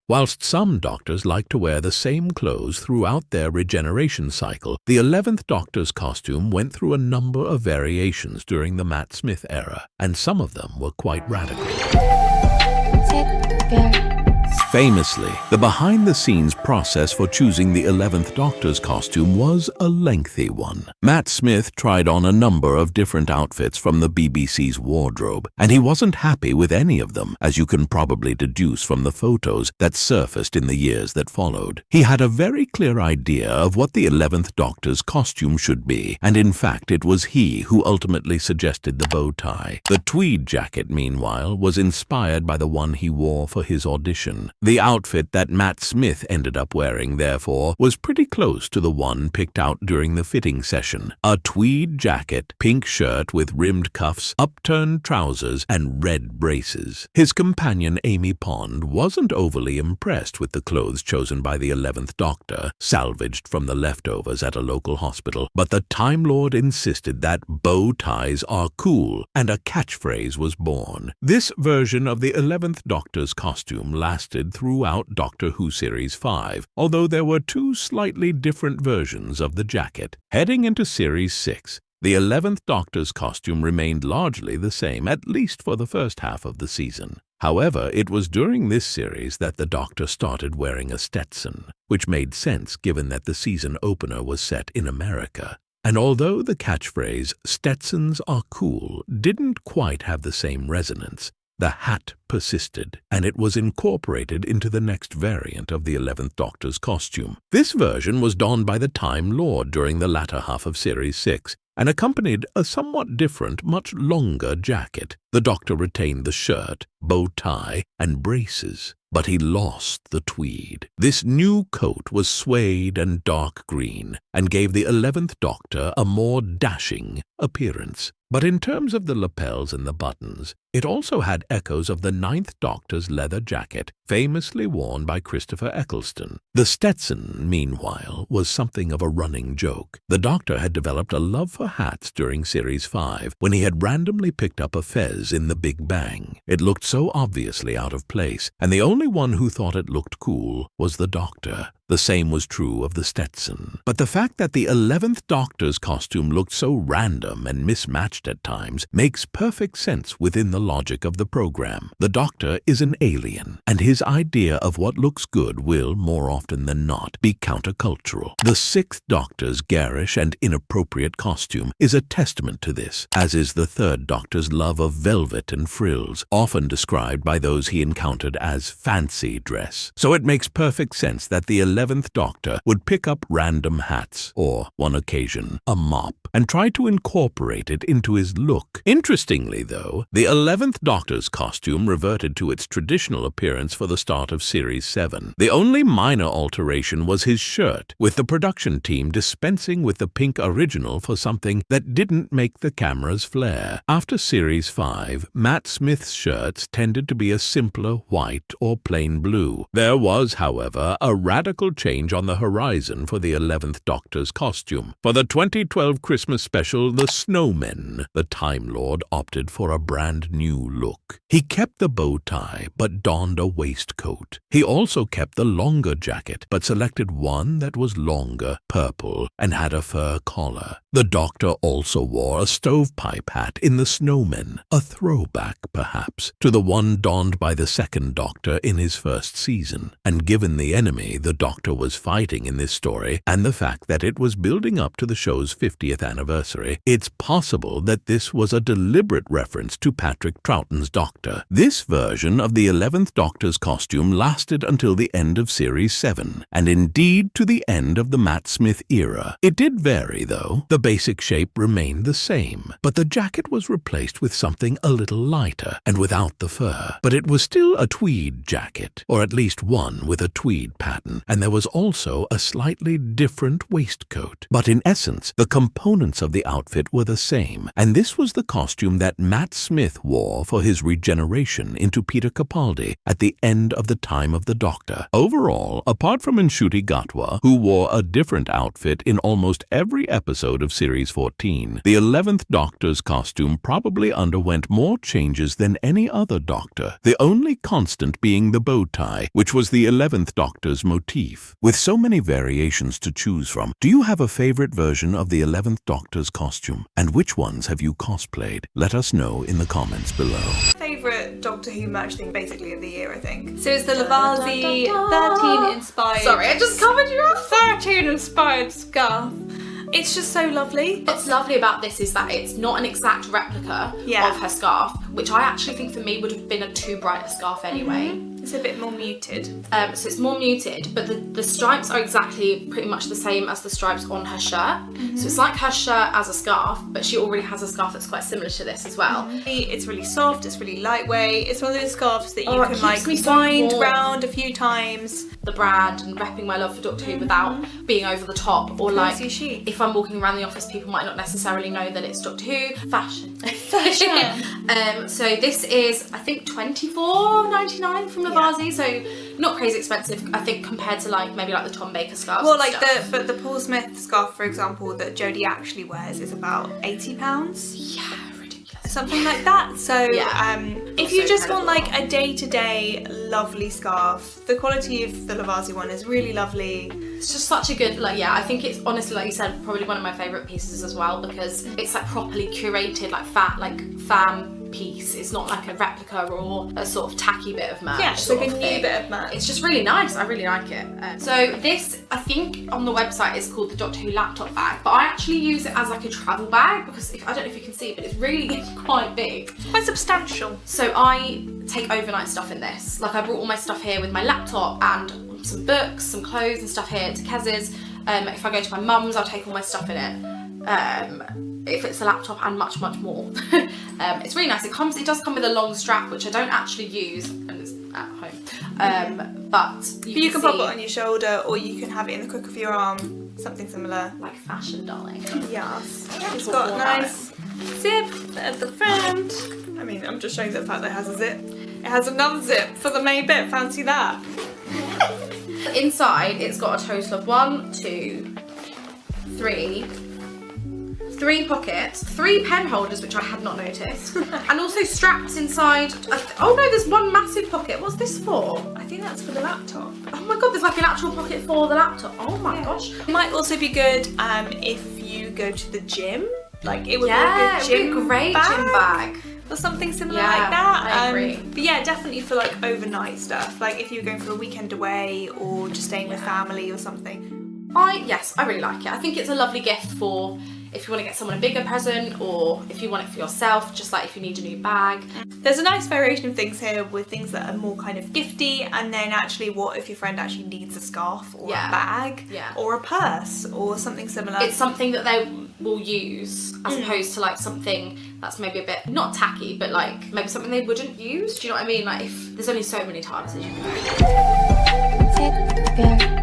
Whilst some doctors like to wear the same clothes throughout their regeneration cycle, the 11th Doctor's costume went through a number of variations during the Matt Smith era, and some of them were quite radical. Famously, the behind-the-scenes process for choosing the 11th Doctor's costume was a lengthy one. Matt Smith tried on a number of different outfits from the BBC's wardrobe, and he wasn't happy with any of them, as you can probably deduce from the photos that surfaced in the years that followed. He had a very clear idea of what the 11th Doctor's costume should be, and in fact it was he who ultimately suggested the bow tie. The tweed jacket, meanwhile, was inspired by the one he wore for his audition. The outfit that Matt Smith ended up wearing, therefore, was pretty close to the one picked out during the fitting session. A tweed jacket, pink shirt with rimmed cuffs, upturned trousers, and red braces. His companion Amy Pond wasn't overly impressed with the clothes chosen by the 11th Doctor, salvaged from the leftovers at a local hospital, but the Time Lord insisted that bow ties are cool, and a catchphrase was born. This version of the 11th Doctor's costume lasted throughout Doctor Who Series 5, although there were two slightly different versions of the jacket. Heading into Series 6, the 11th Doctor's costume remained largely the same, at least for the first half of the season. However, it was during this series that the Doctor started wearing a Stetson, which made sense given that the season opener was set in America. And although the catchphrase, "Stetsons are cool," didn't quite have the same resonance, the hat persisted, and it was incorporated into the next variant of the 11th Doctor's costume. This version was donned by the Time Lord during the latter half of Series 6, and accompanied a somewhat different, much longer jacket. The Doctor retained the shirt, bow tie, and braces, but he lost the tweed. This new coat was suede and dark green, and gave the 11th Doctor a more dashing appearance. But in terms of the lapels and the buttons, it also had echoes of the 9th Doctor's leather jacket, famously worn by Christopher Eccleston. The Stetson, meanwhile, was something of a running joke. The Doctor had developed a love for hats during Series 5, when he had randomly picked up a fez in The Big Bang. It looked so obviously out of place, and the only one who thought it looked cool was the Doctor. The same was true of the Stetson. But the fact that the 11th Doctor's costume looked so random and mismatched at times makes perfect sense within the logic of the program. The Doctor is an alien, and his idea of what looks good will, more often than not, be countercultural. The 6th Doctor's garish and inappropriate costume is a testament to this, as is the 3rd Doctor's love of velvet and frills, often described by those he encountered as fancy dress. So it makes perfect sense that the 11th Doctor would pick up random hats, or, one occasion, a mop, and try to incorporate it into his look. Interestingly, though, the 11th Doctor's costume reverted to its traditional appearance for the start of Series 7. The only minor alteration was his shirt, with the production team dispensing with the pink original for something that didn't make the cameras flare. After Series 5, Matt Smith's shirts tended to be a simpler white or plain blue. There was, however, a radical change on the horizon for the 11th Doctor's costume. For the 2012 Christmas special, The Snowmen, the Time Lord opted for a brand new look. He kept the bow tie, but donned a waistcoat. He also kept the longer jacket, but selected one that was longer, purple, and had a fur collar. The Doctor also wore a stovepipe hat in The Snowmen, a throwback, perhaps, to the one donned by the 2nd Doctor in his first season. And given the enemy the Doctor was fighting in this story, and the fact that it was building up to the show's 50th anniversary, it's possible that this was a deliberate reference to Patrick Troughton's Doctor. This version of the 11th Doctor's costume lasted until the end of Series 7, and indeed to the end of the Matt Smith era. It did vary, though. The basic shape remained the same, but the jacket was replaced with something a little lighter and without the fur. But it was still a tweed jacket, or at least one with a tweed pattern, and and there was also a slightly different waistcoat. But in essence, the components of the outfit were the same, and this was the costume that Matt Smith wore for his regeneration into Peter Capaldi at the end of the time of the Doctor. Overall, apart from Ncuti Gatwa, who wore a different outfit in almost every episode of Series 14, the 11th Doctor's costume probably underwent more changes than any other Doctor, the only constant being the bow tie, which was the 11th Doctor's motif. With so many variations to choose from, do you have a favorite version of the 11th Doctor's costume? And which ones have you cosplayed? Let us know in the comments below. Favourite Doctor Who merch thing basically of the year, I think. So it's the Lovarzi 13 inspired... Sorry, I just covered you up. 13 inspired scarf. It's just so lovely. What's lovely about this is that it's not an exact replica of her scarf, which I actually think for me would have been a too bright a scarf anyway. It's a bit more muted. So it's more muted, but the stripes are exactly pretty much the same as the stripes on her shirt. So it's like her shirt as a scarf, but she already has a scarf that's quite similar to this as well. It's really soft, it's really lightweight. It's one of those scarves that you can like so wind warm. round a few times. The brand and repping my love for Doctor Who without being over the top, or like chic. if I'm walking around the office, people might not necessarily know that it's Doctor Who. Fashion. So this is, I think, $24.99 from Lovarzi, so not crazy expensive, I think, compared to like maybe like the Tom Baker scarves. Well, like the Paul Smith scarf, for example, that Jodie actually wears is about £80. Yeah, ridiculous. Something like that. So if you just want like a day-to-day lovely scarf, the quality of the Lovarzi one is really lovely. It's just such a good, like, yeah, I think it's honestly, like you said, probably one of my favourite pieces as well, because it's like properly curated, like fam piece. It's not like a replica or a sort of tacky bit of merch. Yeah, it's like a new bit of merch. It's just really nice. I really like it. So this, I think on the website, is called the Doctor Who laptop bag, but I actually use it as like a travel bag because I don't know if you can see, but it's really quite big. Quite substantial. So I take overnight stuff in this. Like I brought all my stuff here with my laptop and some books, some clothes and stuff here to Kez's. If I go to my mum's, I'll take all my stuff in it. If it's a laptop and much more. It's really nice. It does come with a long strap, which I don't actually use, and it's at home. But you can pop it on your shoulder, or you can have it in the crook of your arm, something similar. Like fashion, darling. Yes. It's got a nice zip at the front. I mean, I'm just showing the fact that it has a zip. It has another zip for the main bit. Fancy that. Inside, it's got a total of 1, 2, 3 pockets, 3 pen holders, which I had not noticed, and also straps inside. Oh no, there's one massive pocket. What's this for? I think that's for the laptop. Oh my god, there's like an actual pocket for the laptop. Oh my gosh. It might also be good if you go to the gym. Like it would be a good gym gym bag. Or something similar like that. I agree. But yeah, definitely for like overnight stuff. Like if you're going for a weekend away or just staying with family or something. Yes, I really like it. I think it's a lovely gift for if you want to get someone a bigger present, or if you want it for yourself, just like if you need a new bag. There's a nice variation of things here with things that are more kind of gifty, and then actually what if your friend actually needs a scarf or a bag or a purse or something similar. It's something that they will use as opposed to like something that's maybe a bit, not tacky, but like maybe something they wouldn't use. Do you know what I mean? Like if there's only so many TARDISes you can